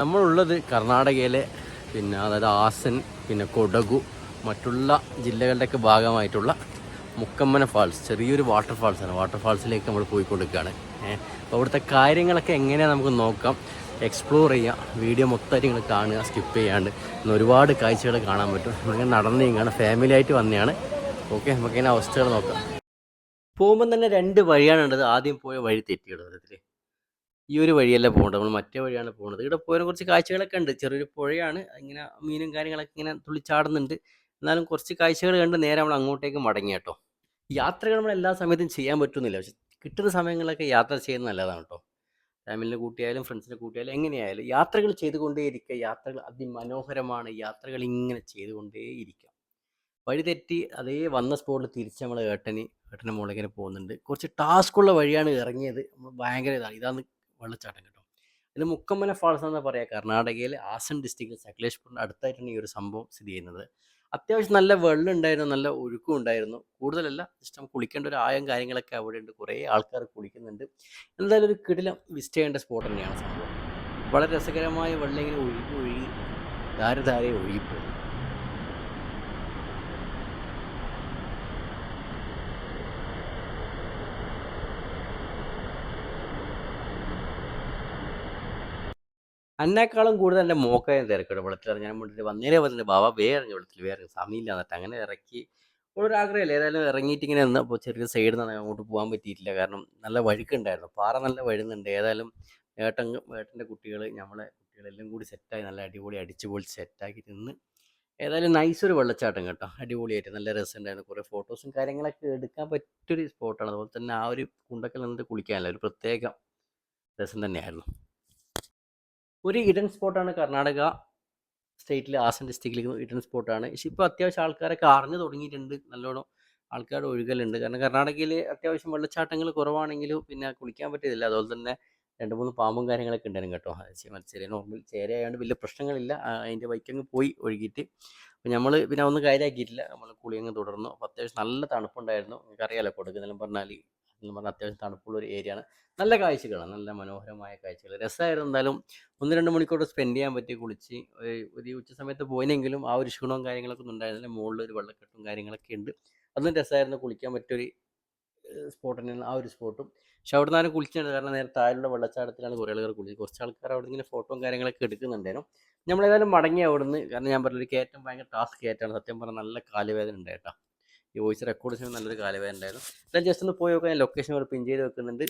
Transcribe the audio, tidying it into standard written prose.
നമ്മളുള്ളത് കർണാടകയിലെ അതായത് ആസൻ, കൊടഗു, മറ്റുള്ള ജില്ലകളുടെയൊക്കെ ഭാഗമായിട്ടുള്ള മുക്കമ്മന ഫാൾസ്, ചെറിയൊരു വാട്ടർഫാൾസാണ്. വാട്ടർഫാൾസിലേക്ക് നമ്മൾ പോയിക്കൊടുക്കുകയാണ്. അപ്പോൾ അവിടുത്തെ കാര്യങ്ങളൊക്കെ എങ്ങനെയാണ് നമുക്ക് നോക്കാം, എക്സ്പ്ലോർ ചെയ്യാം. വീഡിയോ മൊത്തമായിട്ട് നിങ്ങൾ കാണുക, സ്കിപ്പ് ചെയ്യാണ്ട്. ഇന്ന് ഒരുപാട് കാഴ്ചകൾ കാണാൻ പറ്റും. നമ്മളിങ്ങനെ നടന്നു നീങ്ങാണ്, ഫാമിലി ആയിട്ട് വന്നതാണ്. ഓക്കെ, നമുക്കിങ്ങനെ അവസ്ഥകൾ നോക്കാം. പോകുമ്പോൾ തന്നെ 2 വഴിയാണ് ഉള്ളത്. ആദ്യം പോയ വഴി തെറ്റിയിടുന്നതിൽ ഈ ഒരു വഴിയല്ല പോകേണ്ടത്, നമ്മൾ മറ്റേ വഴിയാണ് പോകുന്നത്. ഇവിടെ പോയാൽ കുറച്ച് കാഴ്ചകളൊക്കെ ഉണ്ട്. ചെറിയൊരു പുഴയാണ്, ഇങ്ങനെ മീനും കാര്യങ്ങളൊക്കെ ഇങ്ങനെ തുള്ളിച്ചാടുന്നുണ്ട്. എന്നാലും കുറച്ച് കാഴ്ചകൾ കണ്ട് നേരെ നമ്മൾ അങ്ങോട്ടേക്ക് മടങ്ങി കേട്ടോ. യാത്രകൾ നമ്മൾ എല്ലാ സമയത്തും ചെയ്യാൻ പറ്റുന്നില്ല, പക്ഷെ കിട്ടുന്ന സമയങ്ങളിലൊക്കെ യാത്ര ചെയ്യുന്നത് നല്ലതാണ് കേട്ടോ. ഫാമിലിനെ കൂട്ടിയായാലും ഫ്രണ്ട്സിനെ കൂട്ടിയായാലും എങ്ങനെയായാലും യാത്രകൾ ചെയ്തുകൊണ്ടേയിരിക്കുക. യാത്രകൾ അതിമനോഹരമാണ്. യാത്രകൾ ഇങ്ങനെ ചെയ്തുകൊണ്ടേയിരിക്കുക. വഴി തെറ്റി അതേ വന്ന സ്പോട്ടിൽ തിരിച്ച് നമ്മൾ ഏട്ടൻ്റെ മുകളിലേക്ക് പോകുന്നുണ്ട്. കുറച്ച് ടാസ്ക്കുള്ള വഴിയാണ് ഇറങ്ങിയത്. നമ്മൾ ഭയങ്കര ഇതാണ് വെള്ളച്ചാട്ടം കേട്ടോ. ഇത് മുക്കമ്മന ഫാൾസ് എന്ന് പറയാം. കർണാടകയിലെ ആസൻ ഡിസ്ട്രിക്റ്റിൽ സകലേഷ്പൂരിൻ്റെ അടുത്തായിട്ടാണ് ഈ ഒരു സംഭവം സ്ഥിതി ചെയ്യുന്നത്. അത്യാവശ്യം നല്ല വെള്ളം ഉണ്ടായിരുന്നു, നല്ല ഒഴുക്കും ഉണ്ടായിരുന്നു. കൂടുതലല്ല, ജസ്റ്റ് നമുക്ക് കുളിക്കേണ്ട ഒരു ആയം കാര്യങ്ങളൊക്കെ അവിടെ ഉണ്ട്. കുറേ ആൾക്കാർ കുളിക്കുന്നുണ്ട്. എന്തായാലും ഒരു കിടിലം വിസിറ്റ് ചെയ്യേണ്ട സ്പോട്ട് തന്നെയാണ് സംഭവം. വളരെ രസകരമായ വെള്ളം ഇങ്ങനെ ഒഴുകി ധാരധാരയെ ഒഴുകിപ്പോകും. എന്നെക്കാളും കൂടുതൽ എൻ്റെ മോക്കായും തിരക്കിടും വെള്ളത്തിൽ ഇറങ്ങാൻ വേണ്ടിയിട്ട്. വന്നിട്ട് ബാബ ഇറങ്ങി വെള്ളത്തിൽ, സമയമില്ല എന്നിട്ട് അങ്ങനെ ഇറക്കി. ഒരാഗ്രഹമില്ല, ഏതായാലും ഇറങ്ങിയിട്ട് ഇങ്ങനെ നിന്ന്. അപ്പോൾ ചെറിയ സൈഡിൽ നിന്ന് അങ്ങോട്ട് പോകാൻ പറ്റിയിട്ടില്ല, കാരണം നല്ല വഴുക്കുണ്ടായിരുന്നു, പാറ നല്ല വഴുന്നുണ്ട്. ഏതായാലും ഏട്ടൻ്റെ കുട്ടികൾ, നമ്മളെ കുട്ടികളെല്ലാം കൂടി സെറ്റായി നല്ല അടിപൊളി അടിച്ചു പൊളിച്ച് സെറ്റാക്കി നിന്ന്. ഏതായാലും നൈസ് ഒരു വെള്ളച്ചാട്ടം കേട്ടോ, അടിപൊളിയായിട്ട് നല്ല രസമുണ്ടായിരുന്നു. കുറേ ഫോട്ടോസും കാര്യങ്ങളൊക്കെ എടുക്കാൻ പറ്റിയൊരു സ്പോട്ടാണ്. അതുപോലെ തന്നെ ആ ഒരു കുണ്ടക്കൽ നിന്നിട്ട് കുളിക്കാനല്ല, ഒരു പ്രത്യേക രസം തന്നെയായിരുന്നു. ഒരു ഇഡൻ സ്പോട്ടാണ് കർണാടക സ്റ്റേറ്റിലെ ആസൻ ഡിസ്ട്രിക്റ്റിൽ ഇഡൻ സ്പോട്ടാണ്. പക്ഷെ ഇപ്പോൾ അത്യാവശ്യം ആൾക്കാരൊക്കെ അറിഞ്ഞു തുടങ്ങിയിട്ടുണ്ട്, നല്ലോണം ആൾക്കാർ ഒഴുകലുണ്ട്. കാരണം കർണാടകയിൽ അത്യാവശ്യം വെള്ളച്ചാട്ടങ്ങൾ കുറവാണെങ്കിലും കുളിക്കാൻ പറ്റിയതില്ല. അതുപോലെ തന്നെ 2-3 പാമ്പും കാര്യങ്ങളൊക്കെ ഉണ്ടായിരുന്നു കേട്ടോ. ചെറിയ നോർമൽ ചേരയായതുകൊണ്ട് വലിയ പ്രശ്നങ്ങളില്ല. അതിൻ്റെ ബൈക്കങ്ങ് പോയി ഒഴുകിയിട്ട്. അപ്പോൾ നമ്മൾ ഒന്നും കാര്യമാക്കിയിട്ടില്ല, നമ്മൾ കുളിയങ്ങ് തുടർന്നു. അപ്പോൾ അത്യാവശ്യം നല്ല തണുപ്പുണ്ടായിരുന്നു. നിങ്ങൾക്കറിയാലോ കൊടുക്കുന്നെല്ലാം പറഞ്ഞാൽ അത്യാവശ്യം തണുപ്പുള്ള ഒരു ഏരിയയാണ്. നല്ല കാഴ്ചകളാണ്, നല്ല മനോഹരമായ കാഴ്ചകൾ, രസമായിരുന്നു. എന്തായാലും 1-2 മണിക്കൂർ സ്പെൻഡ് ചെയ്യാൻ പറ്റി കുളിച്ച്. ഒരു ഉച്ച സമയത്ത് പോയിനെങ്കിലും ആ ഒരു ക്ഷീണവും കാര്യങ്ങളൊക്കെ ഒന്നും ഉണ്ടായിരുന്നില്ല. മുകളിൽ ഒരു വെള്ളക്കെട്ടും കാര്യങ്ങളൊക്കെ ഉണ്ട്. അതും രസമായിരുന്നു, കുളിക്കാൻ പറ്റിയൊരു സ്പോട്ട് തന്നെയാണ് ആ ഒരു സ്പോട്ടും. പക്ഷെ അവിടെ നിന്നാണ് കുളിച്ചിട്ടുണ്ട്, കാരണം നേരെ താഴെയുള്ള വെള്ളച്ചാട്ടത്തിലാണ് കുറേ ആൾക്കാർ കുളിച്ചത്. കുറച്ച് ആൾക്കാർ അവിടെ ഇങ്ങനെ ഫോട്ടോയും കാര്യങ്ങളൊക്കെ എടുക്കുന്നുണ്ടായിരുന്നു. നമ്മളേതായാലും മടങ്ങി അവിടുന്ന്, കാരണം ഞാൻ പറഞ്ഞൊരു കയറ്റം ഭയങ്കര ടാസ്ക് കയറ്റാണ്. സത്യം പറഞ്ഞാൽ നല്ല കാലുവേദന ഉണ്ട് കേട്ടോ. ഈ വോയിസ് റെക്കോർഡ് ചെയ്യുമ്പോൾ നല്ലൊരു കാലുവേദന ഉണ്ടായിരുന്നു. ഞാൻ ജസ്റ്റ് ഒന്ന് പോയി നോക്കാൻ ലൊക്കേഷൻ പിൻ ചെയ്ത് വെക്കുന്നുണ്ട്.